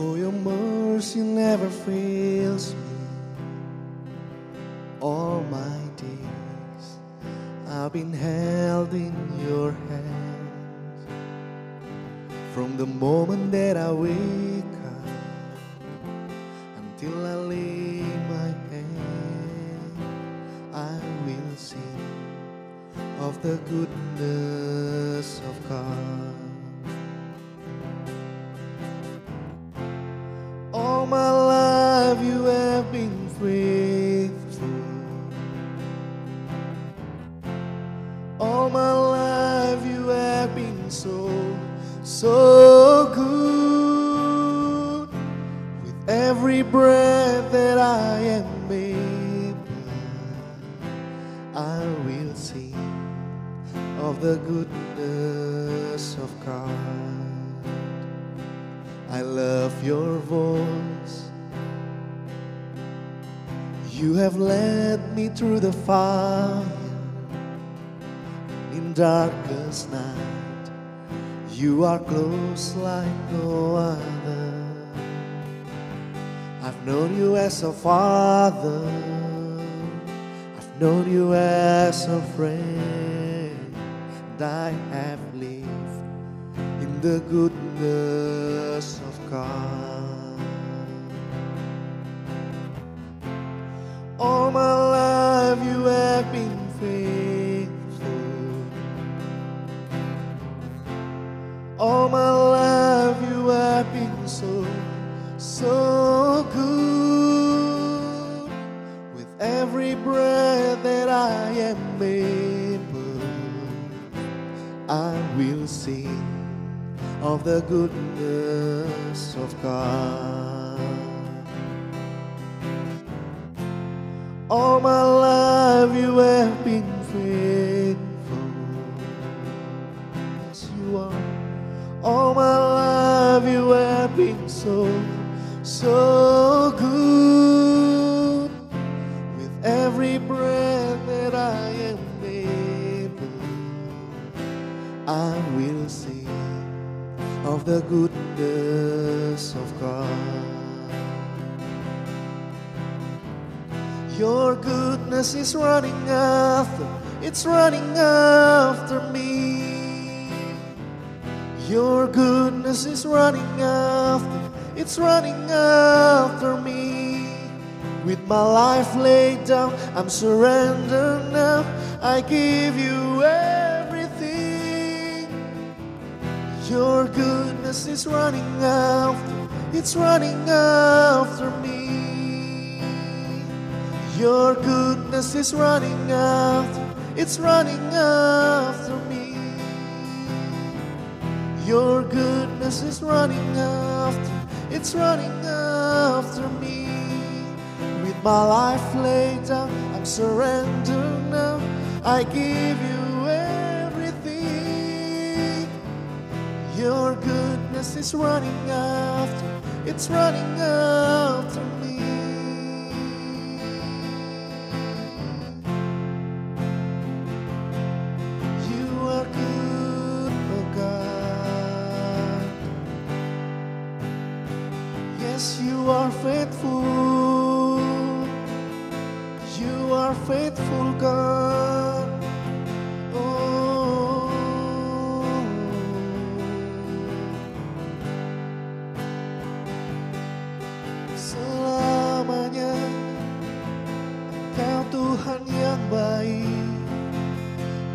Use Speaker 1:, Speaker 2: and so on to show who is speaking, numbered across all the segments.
Speaker 1: Oh, your mercy never fails me. All my days I've been held in your hands. From the moment that I wake up until I lay my head, I will sing of the goodness of God. All my life you have been faithful. All my life you have been so good. With every breath that I am able, I will sing of the goodness of God. I love your voice. You have led me through the fire. In darkest night, you are close like no other. I've known you as a father. I've known you as a friend. And I have lived in the goodness of God. All my life you have been faithful. All my life you have been so good. With every breath that I am able, I will sing of the goodness of God. All my life you have been faithful. Yes, you are. All my life you have been so good. With every breath that I am able, I will sing of the goodness of God. Your goodness is running after, it's running after me. Your goodness is running after, it's running after me. With my life laid down, I'm surrendered now. I give you everything. Your goodness is running after, it's running after me. Your goodness is running after, it's running after me. Your goodness is running after, it's running after me. With my life laid down, I'm surrendered now. I give you everything. Your goodness is running after, it's running after me. You are good, oh God. Yes, you are faithful. You are faithful, God. Oh, selamanya Engkau Tuhan yang baik.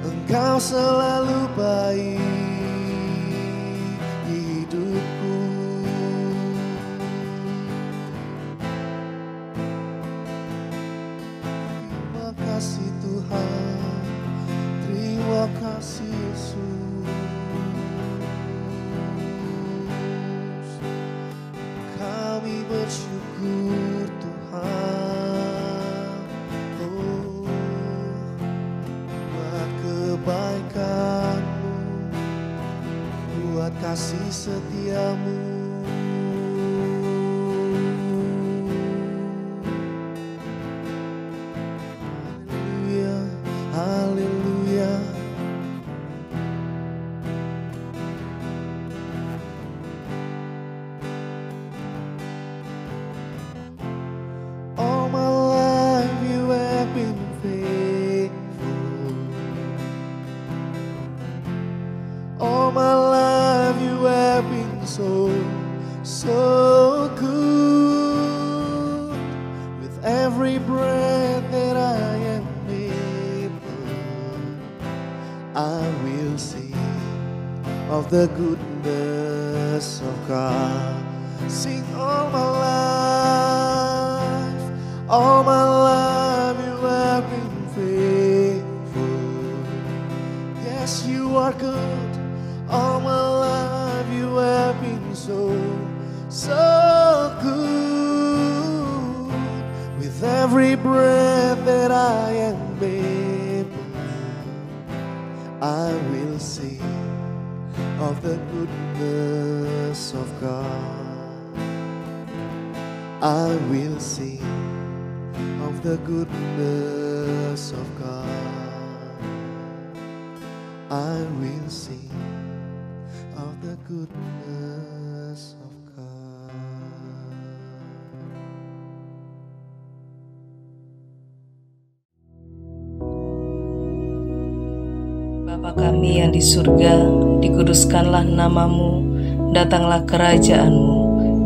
Speaker 1: Engkau selalu baik di hidupku. Terima kasih Tuhan, terima kasih Yesus. Kami bersyukur Tuhan, oh, buat kebaikan-Mu, buat kasih setia-Mu. Haleluya, haleluya. I will sing of the goodness of God. Sing all my life you have been faithful. Yes, you are good. All my life you have been so good. With every breath that I am able, I will sing of the goodness of God. I will sing of the goodness of God. I will sing of the goodness of God.
Speaker 2: Bapa kami yang di surga, dikuduskanlah namamu, datanglah kerajaan-Mu,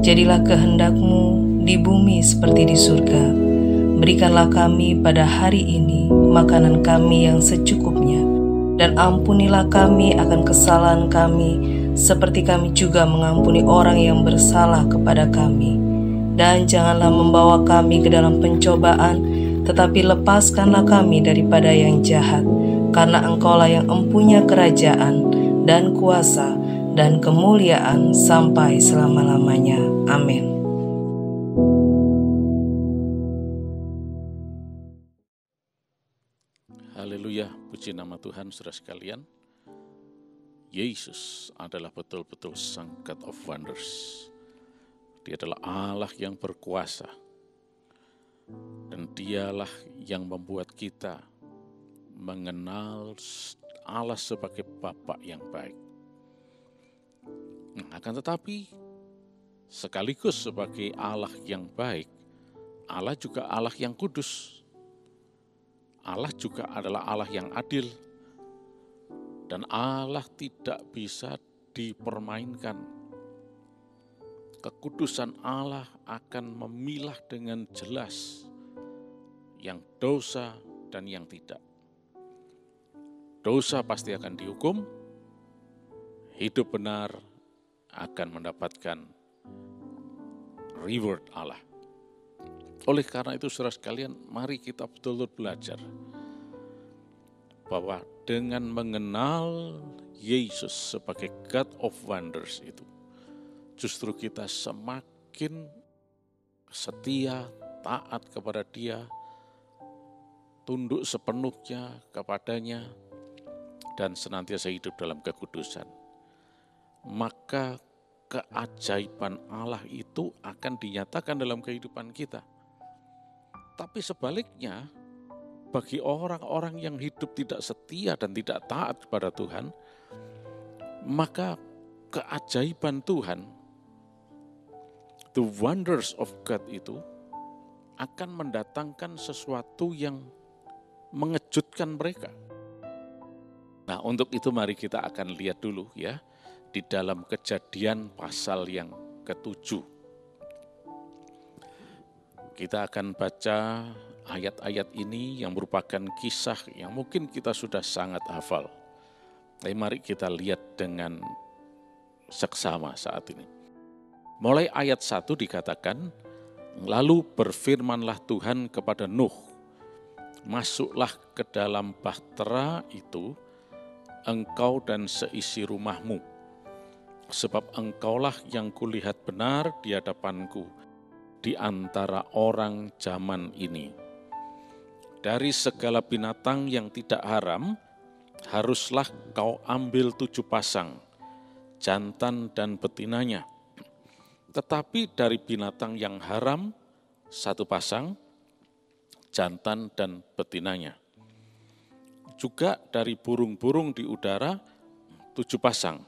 Speaker 2: jadilah kehendak-Mu di bumi seperti di surga. Berikanlah kami pada hari ini makanan kami yang secukupnya, dan ampunilah kami akan kesalahan kami, seperti kami juga mengampuni orang yang bersalah kepada kami. Dan janganlah membawa kami ke dalam pencobaan, tetapi lepaskanlah kami daripada yang jahat. Karena Engkaulah yang empunya kerajaan dan kuasa dan kemuliaan sampai selama-lamanya. Amin.
Speaker 3: Haleluya, puji nama Tuhan saudara sekalian. Yesus adalah betul-betul Sang God of Wonders. Dia adalah Allah yang berkuasa. Dan dialah yang membuat kita mengenal Allah sebagai Bapa yang baik. Akan tetapi, sekaligus sebagai Allah yang baik, Allah juga Allah yang kudus. Allah juga adalah Allah yang adil. Dan Allah tidak bisa dipermainkan. Kekudusan Allah akan memilah dengan jelas yang dosa dan yang tidak. Dosa pasti akan dihukum, hidup benar akan mendapatkan reward Allah. Oleh karena itu saudara sekalian, mari kita betul-betul belajar bahwa dengan mengenal Yesus sebagai God of Wonders itu, justru kita semakin setia, taat kepada Dia, tunduk sepenuhnya kepadanya, dan senantiasa hidup dalam kekudusan. Maka keajaiban Allah itu akan dinyatakan dalam kehidupan kita. Tapi sebaliknya, bagi orang-orang yang hidup tidak setia dan tidak taat kepada Tuhan, maka keajaiban Tuhan, the wonders of God itu, akan mendatangkan sesuatu yang mengejutkan mereka. Nah, untuk itu mari kita akan lihat dulu ya, di dalam Kejadian pasal yang ke-7. Kita akan baca ayat-ayat ini yang merupakan kisah yang mungkin kita sudah sangat hafal. Tapi mari kita lihat dengan seksama saat ini. Mulai ayat 1 dikatakan, lalu berfirmanlah Tuhan kepada Nuh, masuklah ke dalam bahtera itu, engkau dan seisi rumahmu, sebab engkaulah yang kulihat benar di hadapanku di antara orang zaman ini. Dari segala binatang yang tidak haram, haruslah kau ambil 7 pasang, jantan dan betinanya. Tetapi dari binatang yang haram, 1 pasang, jantan dan betinanya. Juga dari burung-burung di udara, 7 pasang,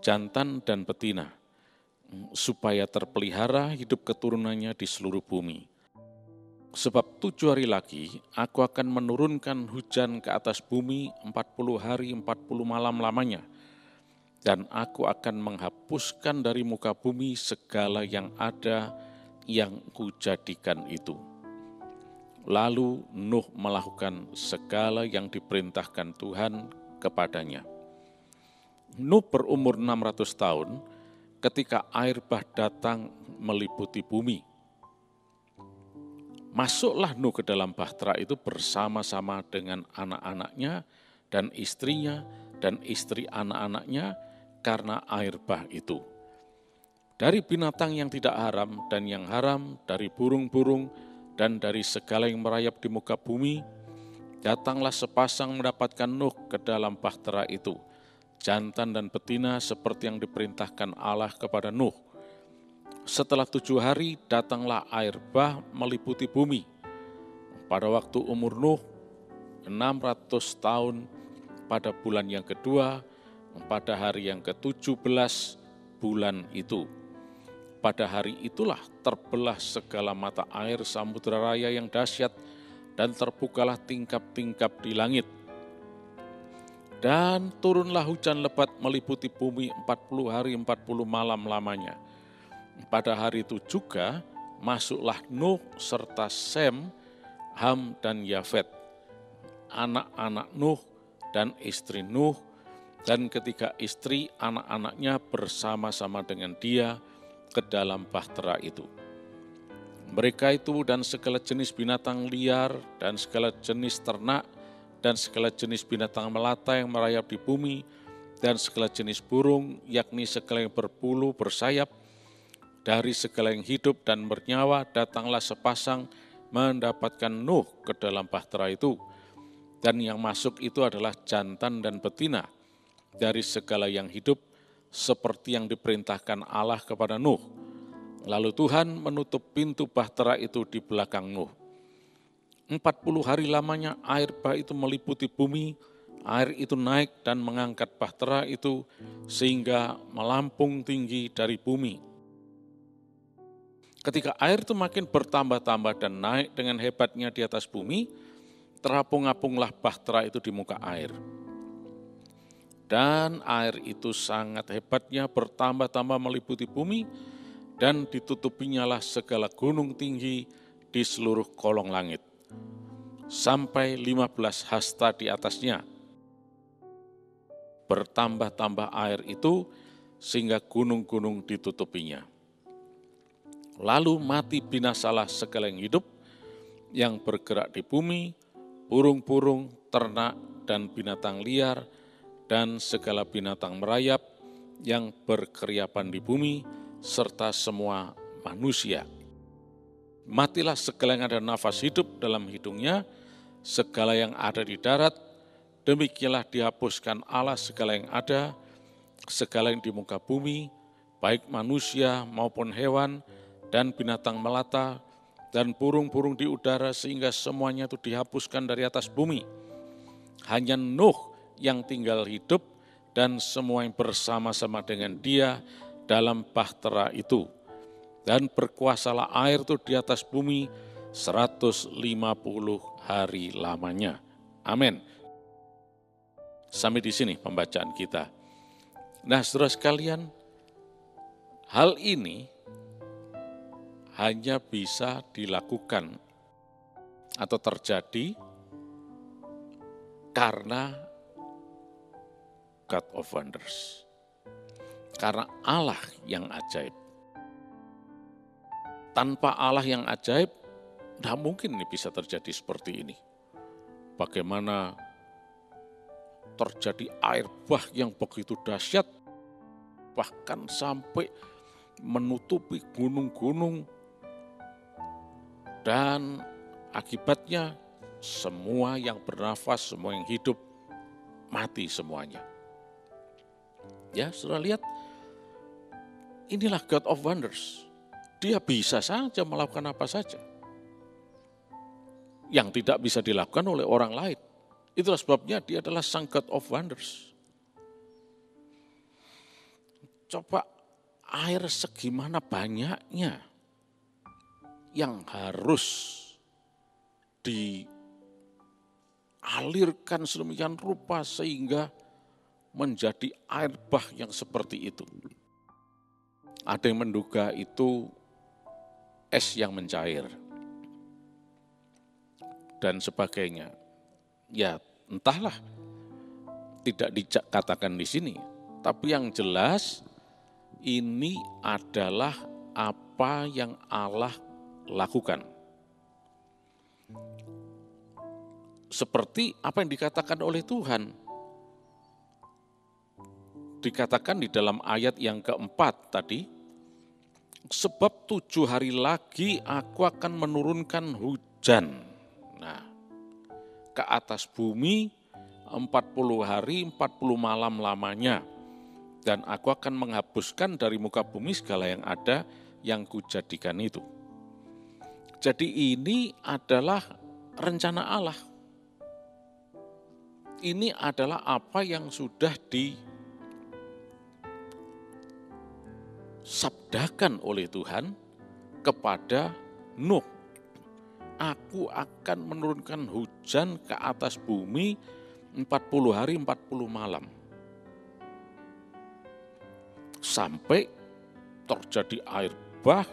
Speaker 3: jantan dan betina, supaya terpelihara hidup keturunannya di seluruh bumi. Sebab 7 hari lagi aku akan menurunkan hujan ke atas bumi 40 hari 40 malam lamanya, dan aku akan menghapuskan dari muka bumi segala yang ada yang kujadikan itu. Lalu Nuh melakukan segala yang diperintahkan Tuhan kepadanya. Nuh berumur 600 tahun ketika air bah datang meliputi bumi. Masuklah Nuh ke dalam bahtera itu bersama-sama dengan anak-anaknya dan istrinya dan istri anak-anaknya karena air bah itu. Dari binatang yang tidak haram dan yang haram, dari burung-burung dan dari segala yang merayap di muka bumi, datanglah sepasang mendapatkan Nuh ke dalam bahtera itu, jantan dan betina seperti yang diperintahkan Allah kepada Nuh. Setelah 7 hari datanglah air bah meliputi bumi. Pada waktu umur Nuh 600 tahun, pada bulan yang kedua, pada hari yang ke-17 bulan itu. Pada hari itulah terbelah segala mata air samudera raya yang dahsyat dan terbukalah tingkap-tingkap di langit. Dan turunlah hujan lebat meliputi bumi 40 hari 40 malam lamanya. Pada hari itu juga masuklah Nuh serta Sem, Ham dan Yafet, anak-anak Nuh dan istri Nuh, dan ketiga istri anak-anaknya bersama-sama dengan dia ke dalam bahtera itu. Mereka itu dan segala jenis binatang liar dan segala jenis ternak dan segala jenis binatang melata yang merayap di bumi dan segala jenis burung, yakni segala yang berbulu, bersayap, dari segala yang hidup dan bernyawa datanglah sepasang mendapatkan Nuh ke dalam bahtera itu. Dan yang masuk itu adalah jantan dan betina dari segala yang hidup seperti yang diperintahkan Allah kepada Nuh. Lalu Tuhan menutup pintu bahtera itu di belakang Nuh. 40 hari lamanya air bah itu meliputi bumi, air itu naik dan mengangkat bahtera itu sehingga melampung tinggi dari bumi. Ketika air itu makin bertambah-tambah dan naik dengan hebatnya di atas bumi, terapung-apunglah bahtera itu di muka air. Dan air itu sangat hebatnya bertambah-tambah meliputi bumi, dan ditutupinya lah segala gunung tinggi di seluruh kolong langit, sampai 15 hasta di atasnya. Bertambah-tambah air itu sehingga gunung-gunung ditutupinya. Lalu mati binasalah segala yang hidup, yang bergerak di bumi, burung-burung, ternak, dan binatang liar, dan segala binatang merayap yang berkeriapan di bumi, serta semua manusia. Matilah segala yang ada nafas hidup dalam hidungnya, segala yang ada di darat, demikianlah dihapuskan Allah segala yang ada, segala yang di muka bumi, baik manusia maupun hewan, dan binatang melata, dan burung-burung di udara, sehingga semuanya itu dihapuskan dari atas bumi. Hanya Nuh yang tinggal hidup, dan semua yang bersama-sama dengan dia dalam bahtera itu. Dan berkuasalah air itu di atas bumi 150 hari lamanya. Amin. Sampai di sini pembacaan kita. Nah, saudara sekalian, hal ini hanya bisa dilakukan atau terjadi karena God of Wonders. Karena Allah yang ajaib. Tanpa Allah yang ajaib, tidak mungkin ini bisa terjadi seperti ini. Bagaimana terjadi air bah yang begitu dahsyat, bahkan sampai menutupi gunung-gunung, dan akibatnya semua yang bernafas, semua yang hidup, mati semuanya. Ya, saudara lihat, inilah God of Wonders. Dia bisa saja melakukan apa saja yang tidak bisa dilakukan oleh orang lain. Itulah sebabnya dia adalah Sang God of Wonders. Coba air segimana banyaknya yang harus dialirkan sedemikian rupa sehingga menjadi air bah yang seperti itu. Ada yang menduga itu es yang mencair dan sebagainya. Ya, entahlah. tidak dikatakan di sini. Tapi yang jelas ini adalah apa yang Allah lakukan. Seperti apa yang dikatakan oleh Tuhan. Dikatakan di dalam ayat yang keempat tadi, sebab 7 hari lagi aku akan menurunkan hujan. Nah, ke atas bumi 40 hari 40 malam lamanya. Dan aku akan menghapuskan dari muka bumi segala yang ada yang kujadikan itu. Jadi ini adalah rencana Allah. Ini adalah apa yang sudah disabdakan oleh Tuhan kepada Nuh. Aku akan menurunkan hujan ke atas bumi 40 hari 40 malam. Sampai terjadi air bah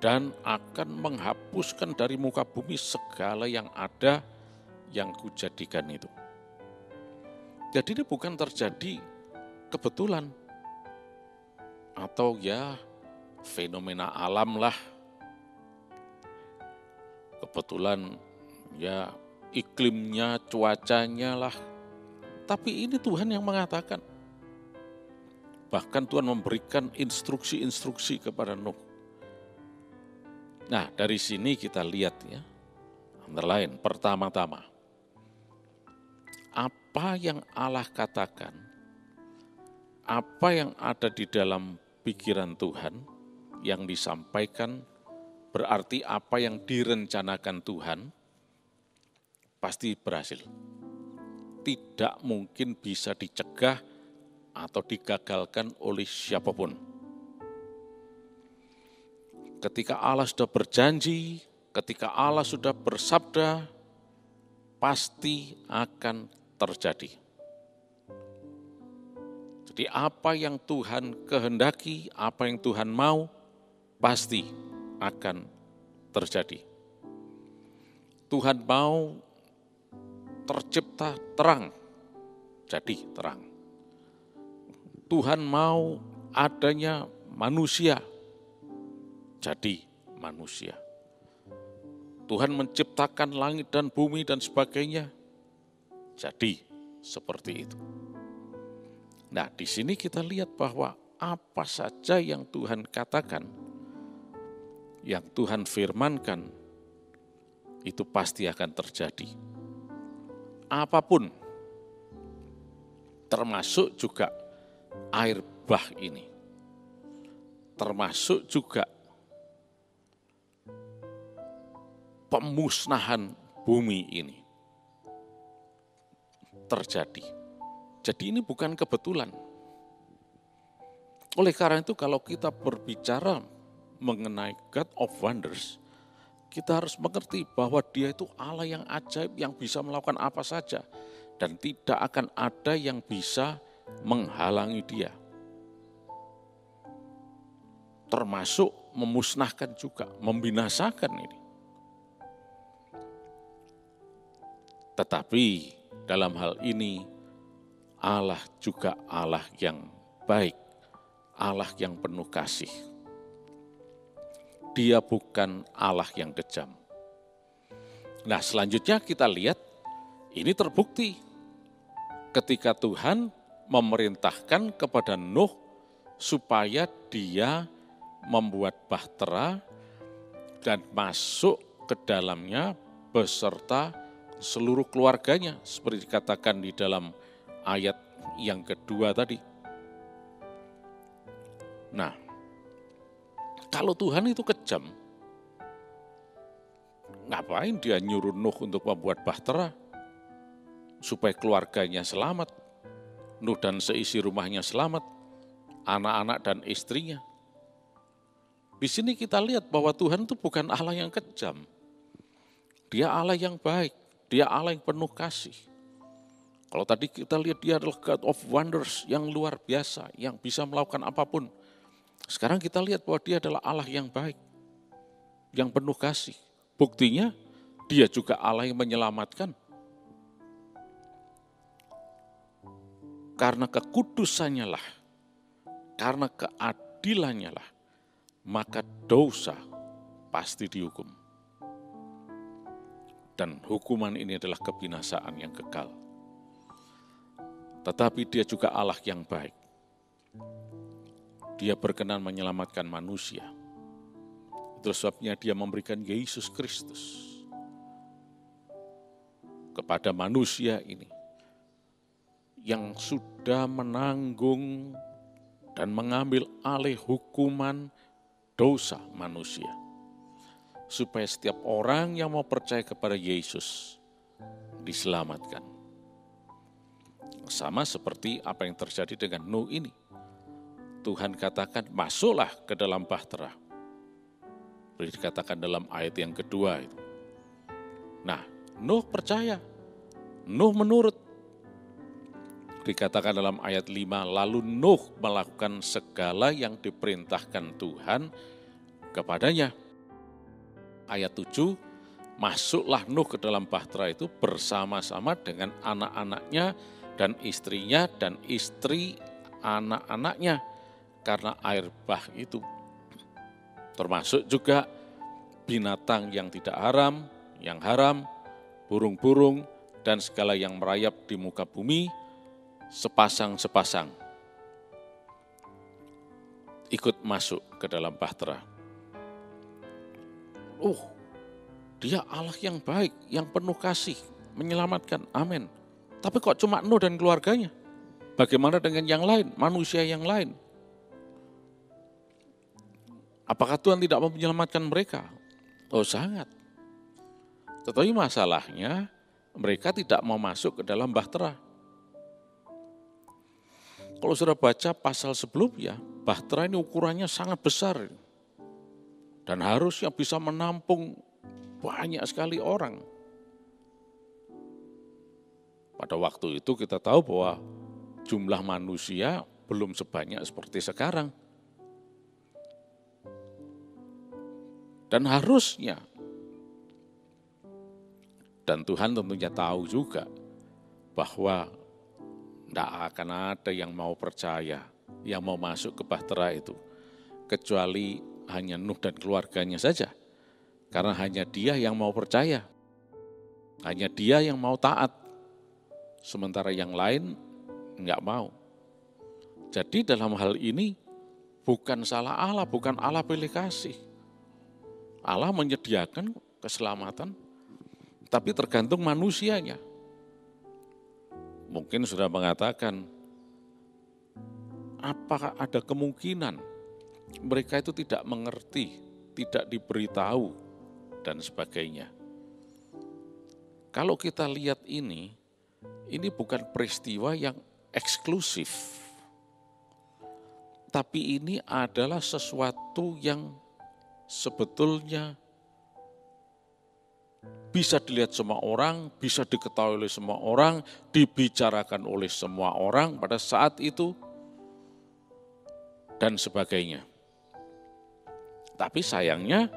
Speaker 3: dan akan menghapuskan dari muka bumi segala yang ada yang kujadikan itu. Jadi ini bukan terjadi kebetulan atau ya fenomena alam lah. Kebetulan ya iklimnya, cuacanya lah. Tapi ini Tuhan yang mengatakan. Bahkan Tuhan memberikan instruksi-instruksi kepada Nuh. Nah, dari sini kita lihat ya. Antara lain, pertama-tama, apa yang Allah katakan, apa yang ada di dalam pikiran Tuhan yang disampaikan, berarti apa yang direncanakan Tuhan pasti berhasil. Tidak mungkin bisa dicegah atau digagalkan oleh siapapun. Ketika Allah sudah berjanji, ketika Allah sudah bersabda, pasti akan terjadi. Jadi apa yang Tuhan kehendaki, apa yang Tuhan mau, pasti akan terjadi. Tuhan mau tercipta terang, jadi terang. Tuhan mau adanya manusia, jadi manusia. Tuhan menciptakan langit dan bumi dan sebagainya, jadi seperti itu. Nah, di sini kita lihat bahwa apa saja yang Tuhan katakan, yang Tuhan firmankan, itu pasti akan terjadi. Apapun, termasuk juga air bah ini, termasuk juga pemusnahan bumi ini terjadi. Jadi ini bukan kebetulan. Oleh karena itu kalau kita berbicara mengenai God of Wonders, kita harus mengerti bahwa Dia itu Allah yang ajaib, yang bisa melakukan apa saja, dan tidak akan ada yang bisa menghalangi Dia. Termasuk memusnahkan juga, membinasakan ini. Tetapi dalam hal ini Allah juga Allah yang baik, Allah yang penuh kasih. Dia bukan Allah yang kejam. Nah, selanjutnya kita lihat ini terbukti ketika Tuhan memerintahkan kepada Nuh supaya dia membuat bahtera dan masuk ke dalamnya beserta seluruh keluarganya, seperti dikatakan di dalam ayat yang kedua tadi. Nah, kalau Tuhan itu kejam, ngapain dia nyuruh Nuh untuk membuat bahtera supaya keluarganya selamat, Nuh dan seisi rumahnya selamat, anak-anak dan istrinya. Di sini kita lihat bahwa Tuhan itu bukan Allah yang kejam. Dia Allah yang baik, Dia Allah yang penuh kasih. Kalau tadi kita lihat Dia adalah God of Wonders yang luar biasa, yang bisa melakukan apapun. Sekarang kita lihat bahwa Dia adalah Allah yang baik, yang penuh kasih. Buktinya Dia juga Allah yang menyelamatkan. karena kekudusannya lah, karena keadilannya lah, maka dosa pasti dihukum. Dan hukuman ini adalah kebinasaan yang kekal. Tetapi dia juga Allah yang baik. Dia berkenan menyelamatkan manusia. Itu sebabnya dia memberikan Yesus Kristus kepada manusia ini yang sudah menanggung dan mengambil alih hukuman dosa manusia. Supaya setiap orang yang mau percaya kepada Yesus diselamatkan. Sama seperti apa yang terjadi dengan Nuh ini. Tuhan katakan, masuklah ke dalam bahtera. Dikatakan dalam ayat yang kedua itu. Nah, Nuh percaya. Nuh menurut. Dikatakan dalam ayat 5, lalu Nuh melakukan segala yang diperintahkan Tuhan kepadanya. Ayat 7, masuklah Nuh ke dalam bahtera itu bersama-sama dengan anak-anaknya dan istrinya dan istri anak-anaknya, karena air bah itu. Termasuk juga binatang yang tidak haram, yang haram, burung-burung, dan segala yang merayap di muka bumi, sepasang-sepasang ikut masuk ke dalam bahtera. Dia Allah yang baik, yang penuh kasih, menyelamatkan, amin. Tapi kok cuma Nuh dan keluarganya? Bagaimana dengan yang lain, manusia yang lain? Apakah Tuhan tidak mau menyelamatkan mereka? Oh sangat. Tetapi masalahnya mereka tidak mau masuk ke dalam bahtera. Kalau sudah baca pasal sebelumnya, bahtera ini ukurannya sangat besar. Dan harusnya bisa menampung banyak sekali orang. Pada waktu itu kita tahu bahwa jumlah manusia belum sebanyak seperti sekarang. Dan harusnya, dan Tuhan tentunya tahu juga bahwa tidak akan ada yang mau percaya, yang mau masuk ke bahtera itu, kecuali hanya Nuh dan keluarganya saja. Karena hanya dia yang mau percaya, hanya dia yang mau taat. Sementara yang lain enggak mau. Jadi dalam hal ini bukan salah Allah, bukan Allah pilih kasih. Allah menyediakan keselamatan, tapi tergantung manusianya. Mungkin sudah mengatakan, apakah ada kemungkinan mereka itu tidak mengerti, tidak diberitahu, dan sebagainya. Kalau kita lihat ini bukan peristiwa yang eksklusif. Tapi ini adalah sesuatu yang sebetulnya bisa dilihat semua orang, bisa diketahui oleh semua orang, dibicarakan oleh semua orang pada saat itu, dan sebagainya. Tapi sayangnya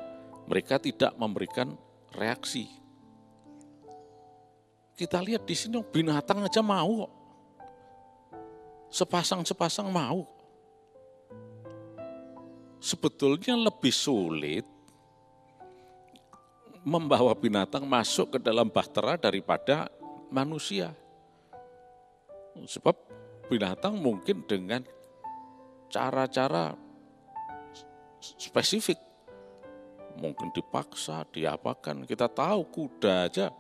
Speaker 3: mereka tidak memberikan reaksi. Kita lihat di sini binatang aja mau, sepasang-sepasang mau. Sebetulnya lebih sulit membawa binatang masuk ke dalam bahtera daripada manusia. Sebab binatang mungkin dengan cara-cara spesifik, mungkin dipaksa, diapakan. Kita tahu kuda aja,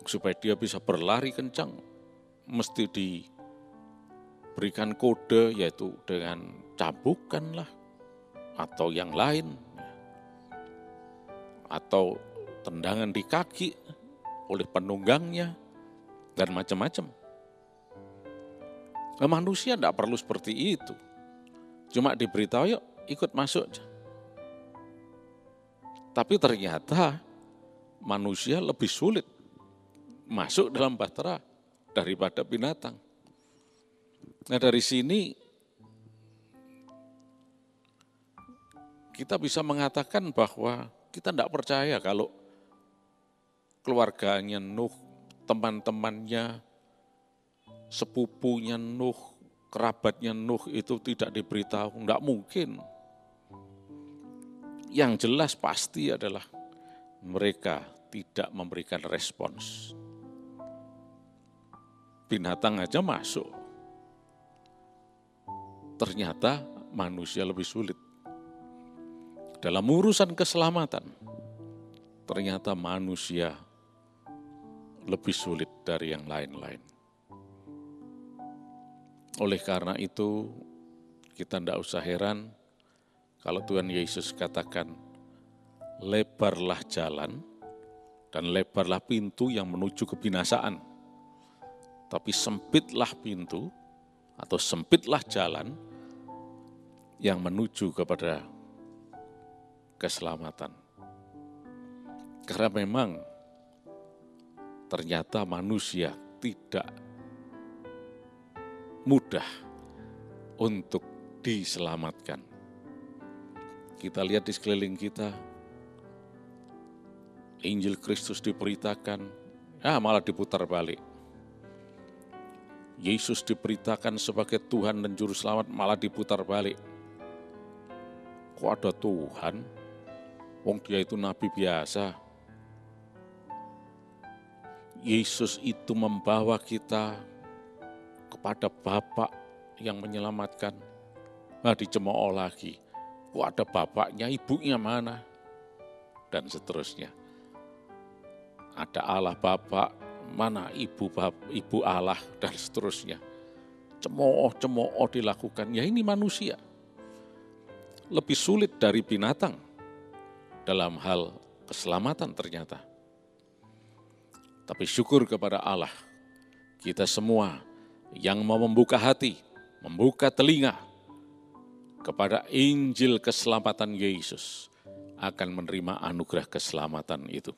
Speaker 3: supaya dia bisa berlari kencang, mesti diberikan kode, yaitu dengan cambukan lah, atau yang lain, atau tendangan di kaki oleh penunggangnya, dan macam-macam. Nah, manusia tidak perlu seperti itu. Cuma diberitahu, yuk ikut masuk. Tapi ternyata manusia lebih sulit masuk dalam bahtera daripada binatang. Nah, dari sini kita bisa mengatakan bahwa kita tidak percaya kalau keluarganya Nuh, teman-temannya sepupunya Nuh, kerabatnya Nuh itu tidak diberitahu, enggak mungkin. Yang jelas pasti adalah mereka tidak memberikan respons. Binatang aja masuk. Ternyata manusia lebih sulit. Dalam urusan keselamatan, ternyata manusia lebih sulit dari yang lain-lain. Oleh karena itu, kita tidak usah heran kalau Tuhan Yesus katakan, lebarlah jalan dan lebarlah pintu yang menuju kebinasaan. Tapi sempitlah pintu atau sempitlah jalan yang menuju kepada keselamatan. Karena memang ternyata manusia tidak mudah untuk diselamatkan. Kita lihat di sekeliling kita, Injil Kristus diberitakan, malah diputar balik. Yesus diberitakan sebagai Tuhan dan Juru Selamat, malah diputar balik. Kok ada Tuhan? Wong dia itu nabi biasa. Yesus itu membawa kita kepada Bapa yang menyelamatkan. Dicemooh lagi. Kok ada bapaknya, ibunya mana? Dan seterusnya. Ada Allah Bapa, mana ibu Allah, dan seterusnya. Cemooh dilakukan. Ya ini manusia. Lebih sulit dari binatang dalam hal keselamatan ternyata. Tapi syukur kepada Allah, kita semua yang mau membuka hati, membuka telinga kepada Injil keselamatan Yesus akan menerima anugerah keselamatan itu.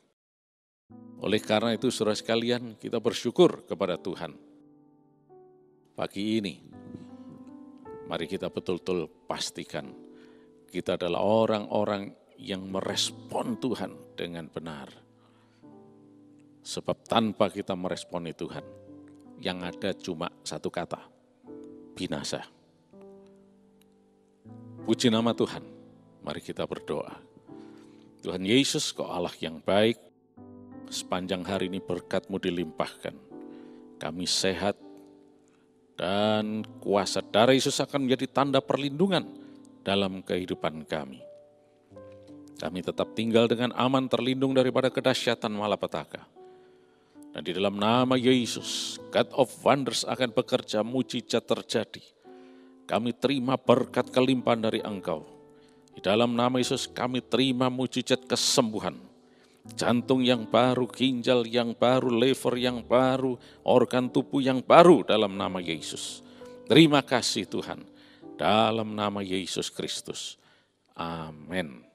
Speaker 3: Oleh karena itu, saudara sekalian, kita bersyukur kepada Tuhan. Pagi ini, mari kita betul-betul pastikan kita adalah orang-orang yang merespon Tuhan dengan benar. Sebab tanpa kita meresponi Tuhan, yang ada cuma satu kata, binasa. Puji nama Tuhan, mari kita berdoa. Tuhan Yesus, Kau Allah yang baik, sepanjang hari ini berkat-Mu dilimpahkan. Kami sehat dan kuasa darah Yesus akan menjadi tanda perlindungan dalam kehidupan kami. Kami tetap tinggal dengan aman, terlindung daripada kedahsyatan malapetaka. Dan di dalam nama Yesus, God of Wonders akan bekerja, mujizat terjadi. Kami terima berkat kelimpahan dari Engkau. Di dalam nama Yesus kami terima mujizat kesembuhan. Jantung yang baru, ginjal yang baru, liver yang baru, organ tubuh yang baru dalam nama Yesus. Terima kasih Tuhan, dalam nama Yesus Kristus. Amin.